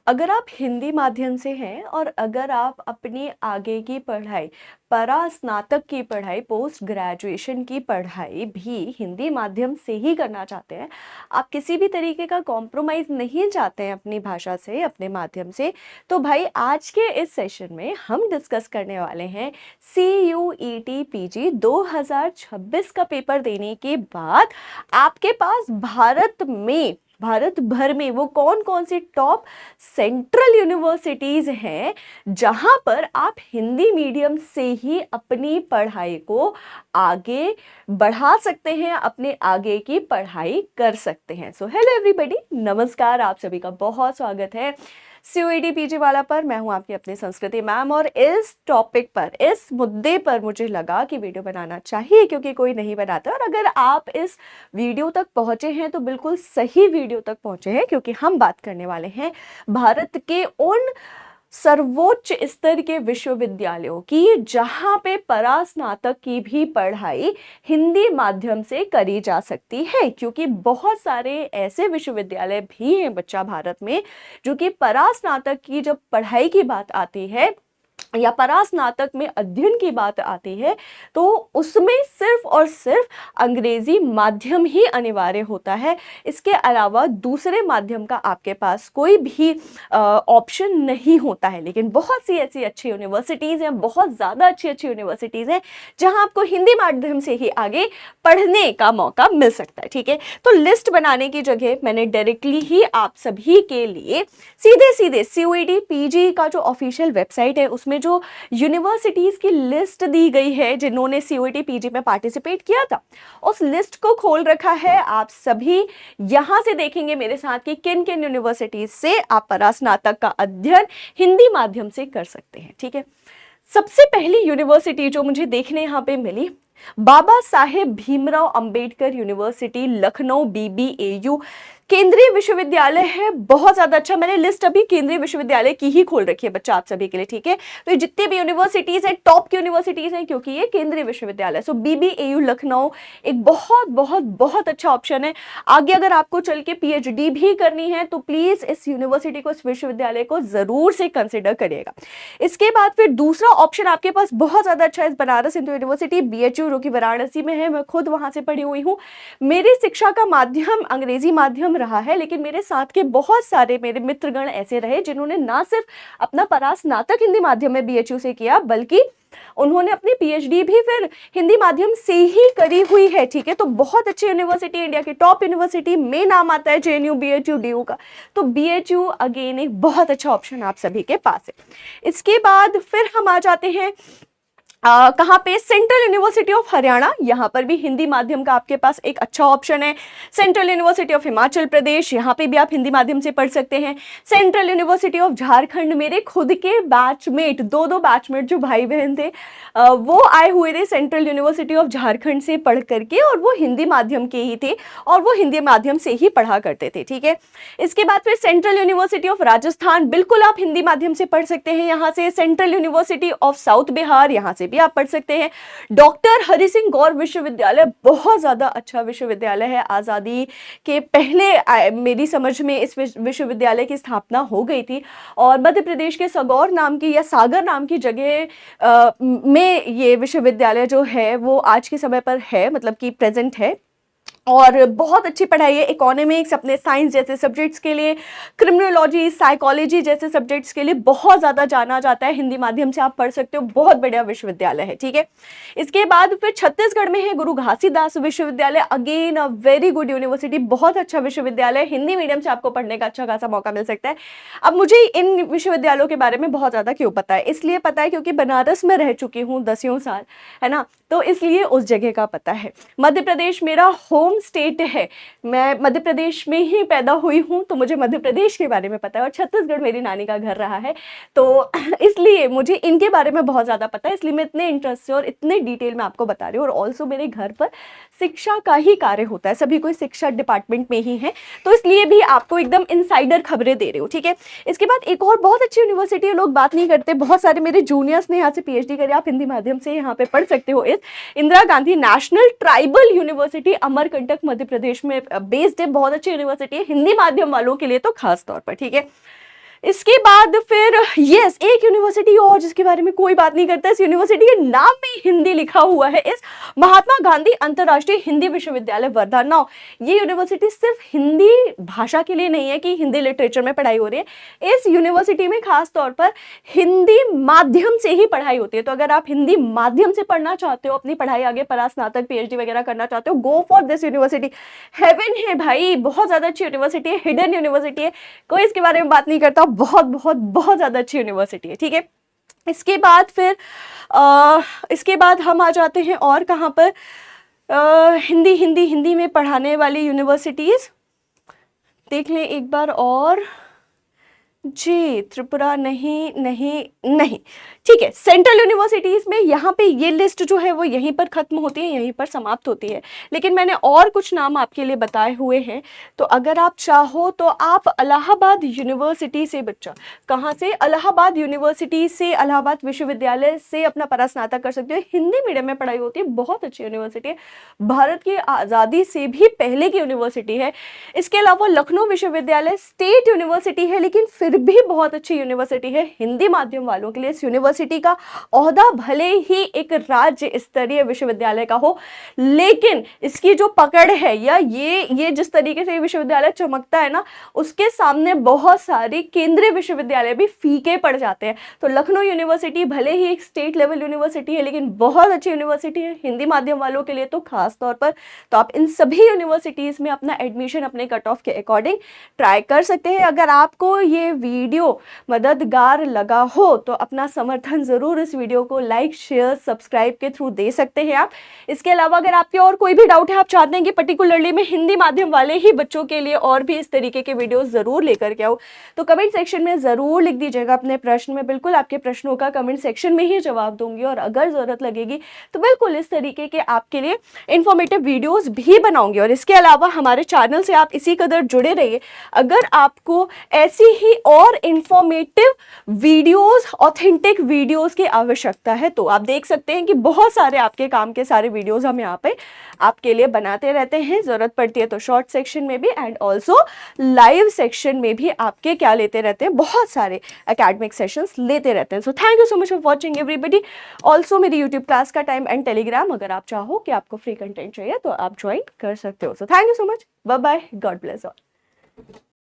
अगर आप हिंदी माध्यम से हैं और अगर आप अपनी आगे की पढ़ाई स्नातक की पढ़ाई पोस्ट ग्रेजुएशन की पढ़ाई भी हिंदी माध्यम से ही करना चाहते हैं, आप किसी भी तरीके का कॉम्प्रोमाइज़ नहीं चाहते हैं अपनी भाषा से, अपने माध्यम से, तो भाई आज के इस सेशन में हम डिस्कस करने वाले हैं CUET PG 2026 का पेपर देने के बाद आपके पास भारत भर में वो कौन कौन सी टॉप सेंट्रल यूनिवर्सिटीज हैं जहां पर आप हिंदी मीडियम से ही अपनी पढ़ाई को आगे बढ़ा सकते हैं, अपने आगे की पढ़ाई कर सकते हैं। सो हेलो एवरीबॉडी, नमस्कार, आप सभी का बहुत स्वागत है CUET PG वाला पर। मैं हूं आपकी अपनी संस्कृति मैम और इस टॉपिक पर, इस मुद्दे पर मुझे लगा कि वीडियो बनाना चाहिए क्योंकि कोई नहीं बनाता। और अगर आप इस वीडियो तक पहुंचे हैं तो बिल्कुल सही वीडियो तक पहुंचे हैं, क्योंकि हम बात करने वाले हैं भारत के उन सर्वोच्च स्तर के विश्वविद्यालयों की जहां पे परास्नातक की भी पढ़ाई हिंदी माध्यम से करी जा सकती है। क्योंकि बहुत सारे ऐसे विश्वविद्यालय भी हैं बच्चा भारत में, जो कि परास्नातक की जब पढ़ाई की बात आती है या परास्नातक में अध्ययन की बात आती है तो उसमें सिर्फ और सिर्फ अंग्रेजी माध्यम ही अनिवार्य होता है। इसके अलावा दूसरे माध्यम का आपके पास कोई भी ऑप्शन नहीं होता है। लेकिन बहुत सी ऐसी अच्छी यूनिवर्सिटीज़ हैं, बहुत ज़्यादा अच्छी अच्छी यूनिवर्सिटीज़ हैं जहां आपको हिंदी माध्यम से ही आगे पढ़ने का मौका मिल सकता है। ठीक है, तो लिस्ट बनाने की जगह मैंने डायरेक्टली ही आप सभी के लिए सीधे सीधे CUET PG का जो ऑफिशियल वेबसाइट है उसमें जो यूनिवर्सिटीज की लिस्ट दी गई है जिन्होंने CUET PG में पार्टिसिपेट किया था, उस लिस्ट को खोल रखा है। आप सभी यहां से देखेंगे मेरे साथ कि किन किन यूनिवर्सिटीज से आप परास्नातक का अध्ययन हिंदी माध्यम से कर सकते हैं। ठीक है, सबसे पहली यूनिवर्सिटी जो मुझे देखने यहां पे मिली, बाबा साहेब भीमराव अंबेडकर यूनिवर्सिटी लखनऊ, BBAU केंद्रीय विश्वविद्यालय है। बहुत ज्यादा अच्छा, मैंने लिस्ट अभी केंद्रीय विश्वविद्यालय की ही खोल रखी है बच्चा आप सभी के लिए। ठीक है, तो ये जितनी भी यूनिवर्सिटीज हैं टॉप की यूनिवर्सिटीज हैं क्योंकि ये केंद्रीय विश्वविद्यालय। सो BBAU लखनऊ एक बहुत बहुत बहुत अच्छा ऑप्शन है। आगे अगर आपको चल के PhD भी करनी है तो प्लीज इस यूनिवर्सिटी को, इस विश्वविद्यालय को जरूर से कंसिडर करिएगा। इसके बाद फिर दूसरा ऑप्शन आपके पास बहुत ज्यादा अच्छा है, बनारस हिंदू यूनिवर्सिटी BHU, जो कि वाराणसी में है। मैं खुद वहां से पढ़ी हुई हूँ। मेरी शिक्षा का माध्यम अंग्रेजी माध्यम रहा है, लेकिन मेरे साथ के बहुत सारे मेरे मित्रगण ऐसे रहे जिन्होंने ना सिर्फ अपना परास्नातक हिंदी माध्यम में BHU से किया, बल्कि उन्होंने अपनी PhD भी फिर हिंदी माध्यम से ही करी हुई है। ठीक है, तो बहुत अच्छी यूनिवर्सिटी, इंडिया की टॉप यूनिवर्सिटी में नाम आता है JNU, BHU, DU का। तो BHU अगेन एक बहुत अच्छा ऑप्शन आप सभी के पास है। इसके बाद फिर हम आ जाते हैं कहाँ पे, सेंट्रल यूनिवर्सिटी ऑफ हरियाणा। यहाँ पर भी हिंदी माध्यम का आपके पास एक अच्छा ऑप्शन है। Central university of Himachal Pradesh, यहाँ पे भी आप हिंदी माध्यम से पढ़ सकते हैं। सेंट्रल यूनिवर्सिटी ऑफ झारखंड, मेरे खुद के बैचमेट, दो बैचमेट जो भाई बहन थे वो आए हुए थे सेंट्रल यूनिवर्सिटी ऑफ झारखंड से पढ़ करके, और वो हिंदी माध्यम के ही थे और वो हिंदी माध्यम से ही पढ़ा करते थे। ठीक है, इसके बाद फिर सेंट्रल यूनिवर्सिटी ऑफ राजस्थान, बिल्कुल आप हिंदी माध्यम से पढ़ सकते हैं यहाँ से। Central university of south Bihar, यहाँ से भी आप पढ़ सकते हैं। डॉक्टर हरि सिंह गौर विश्वविद्यालय, बहुत ज्यादा अच्छा विश्वविद्यालय है। आजादी के पहले मेरी समझ में इस विश्वविद्यालय की स्थापना हो गई थी और मध्य प्रदेश के सगौर नाम की या सागर नाम की जगह में ये विश्वविद्यालय जो है वो आज के समय पर है, मतलब कि प्रेजेंट है। और बहुत अच्छी पढ़ाई है। इकोनॉमिक्स, अपने साइंस जैसे सब्जेक्ट्स के लिए, क्रिमिनोलॉजी, साइकोलॉजी जैसे सब्जेक्ट्स के लिए बहुत ज़्यादा जाना जाता है। हिंदी माध्यम से आप पढ़ सकते हो, बहुत बढ़िया विश्वविद्यालय है। ठीक है, इसके बाद फिर छत्तीसगढ़ में है गुरु घासीदास विश्वविद्यालय, again a very good university, बहुत अच्छा विश्वविद्यालय। हिंदी मीडियम से आपको पढ़ने का अच्छा खासा मौका मिल सकता है। अब मुझे इन विश्वविद्यालयों के बारे में बहुत ज़्यादा क्यों पता है, इसलिए पता है क्योंकि बनारस में रह चुकी हूँ 10 साल, है ना, तो इसलिए उस जगह का पता है। मध्य प्रदेश मेरा होम स्टेट है, मैं मध्य प्रदेश में ही पैदा हुई हूँ, तो मुझे मध्य प्रदेश के बारे में पता है। और छत्तीसगढ़ मेरी नानी का घर रहा है, तो इसलिए मुझे इनके बारे में बहुत ज़्यादा पता है। इसलिए मैं इतने इंटरेस्ट से और इतने डिटेल में आपको बता रही हूँ। और ऑल्सो मेरे घर पर शिक्षा का ही कार्य होता है, सभी कोई शिक्षा डिपार्टमेंट में ही है, तो इसलिए भी आपको एकदम इनसाइडर खबरें दे रही हूँ। ठीक है, इसके बाद एक और बहुत अच्छी यूनिवर्सिटी है, लोग बात नहीं करते। बहुत सारे मेरे जूनियर्स ने यहाँ से PhD करे, आप हिंदी माध्यम से यहाँ पे पढ़ सकते हो। इस Indira Gandhi national tribal university Amarkantak Madhya Pradesh में बेस्ड है, बहुत अच्छी यूनिवर्सिटी है हिंदी माध्यम वालों के लिए तो खास तौर पर। ठीक है, इसके बाद फिर यस, एक यूनिवर्सिटी और जिसके बारे में कोई बात नहीं करता, इस यूनिवर्सिटी के नाम में हिंदी लिखा हुआ है, इस महात्मा गांधी अंतर्राष्ट्रीय हिंदी विश्वविद्यालय वर्धा। नाउ ये यूनिवर्सिटी सिर्फ हिंदी भाषा के लिए नहीं है कि हिंदी लिटरेचर में पढ़ाई हो रही है, इस यूनिवर्सिटी में खास तौर पर हिंदी माध्यम से ही पढ़ाई होती है। तो अगर आप हिंदी माध्यम से पढ़ना चाहते हो, अपनी पढ़ाई आगे परास्नातक पीएचडी वगैरह करना चाहते हो, go for this university. Heaven है भाई, बहुत ज्यादा अच्छी यूनिवर्सिटी है, हिडन यूनिवर्सिटी है, कोई इसके बारे में बात नहीं करता, बहुत बहुत बहुत ज्यादा अच्छी यूनिवर्सिटी है, ठीक है। इसके बाद फिर इसके बाद हम आ जाते हैं और कहाँ पर, हिंदी में पढ़ाने वाली यूनिवर्सिटीज देख लें एक बार और। जी त्रिपुरा नहीं नहीं नहीं, ठीक है। सेंट्रल यूनिवर्सिटीज में यहाँ पे ये लिस्ट जो है वो यहीं पर खत्म होती है, यहीं पर समाप्त होती है, लेकिन मैंने और कुछ नाम आपके लिए बताए हुए हैं। तो अगर आप चाहो तो आप इलाहाबाद यूनिवर्सिटी से, बच्चा कहाँ से, इलाहाबाद यूनिवर्सिटी से, इलाहाबाद विश्वविद्यालय से अपना परास्नातक कर सकते हो। हिंदी मीडियम में पढ़ाई होती है, बहुत अच्छी यूनिवर्सिटी है, भारत की आज़ादी से भी पहले की यूनिवर्सिटी है। इसके अलावा लखनऊ विश्वविद्यालय स्टेट यूनिवर्सिटी है, लेकिन फिर भी बहुत अच्छी यूनिवर्सिटी है हिंदी माध्यम वालों के लिए। इस यूनिवर्सिटी का ओहदा भले ही एक राज्य स्तरीय विश्वविद्यालय का हो, लेकिन इसकी जो पकड़ है या ये जिस तरीके से विश्वविद्यालय चमकता है ना, उसके सामने बहुत सारी केंद्रीय विश्वविद्यालय भी फीके पड़ जाते हैं। तो लखनऊ यूनिवर्सिटी भले ही एक स्टेट लेवल यूनिवर्सिटी है, लेकिन बहुत अच्छी यूनिवर्सिटी है हिंदी माध्यम वालों के लिए तो खास तौर पर। तो आप इन सभी यूनिवर्सिटीज में अपना एडमिशन अपने कट ऑफ के अकॉर्डिंग ट्राई कर सकते हैं। अगर आपको ये वीडियो मददगार लगा हो तो अपना समर्थन जरूर इस वीडियो को लाइक शेयर सब्सक्राइब के थ्रू दे सकते हैं आप। इसके अलावा अगर आपके और कोई भी डाउट है, आप चाहते हैं कि पर्टिकुलरली मैं हिंदी माध्यम वाले ही बच्चों के लिए और भी इस तरीके के वीडियोस जरूर लेकर के आऊं, तो कमेंट सेक्शन में जरूर लिख दीजिएगा अपने प्रश्न। में बिल्कुल आपके प्रश्नों का कमेंट सेक्शन में ही जवाब दूंगी, और अगर जरूरत लगेगी तो बिल्कुल इस तरीके के आपके लिए इंफॉर्मेटिव वीडियोस भी बनाऊंगी। और इसके अलावा हमारे चैनल से आप इसी कदर जुड़े रहिए। अगर आपको ऐसी ही और इंफॉर्मेटिव वीडियोस, ऑथेंटिक वीडियोस की आवश्यकता है, तो आप देख सकते हैं कि बहुत सारे आपके काम के सारे वीडियोस हम यहाँ पे आपके लिए बनाते रहते हैं। जरूरत पड़ती है तो शॉर्ट सेक्शन में भी एंड ऑल्सो लाइव सेक्शन में भी आपके क्या लेते रहते हैं, बहुत सारे एकेडमिक सेशंस लेते रहते हैं। सो thank you so much for watching everybody. Also मेरी यूट्यूब क्लास का टाइम एंड टेलीग्राम, अगर आप चाहो कि आपको फ्री कंटेंट चाहिए तो आप ज्वाइन कर सकते हो। So thank you so much, bye bye, God bless all.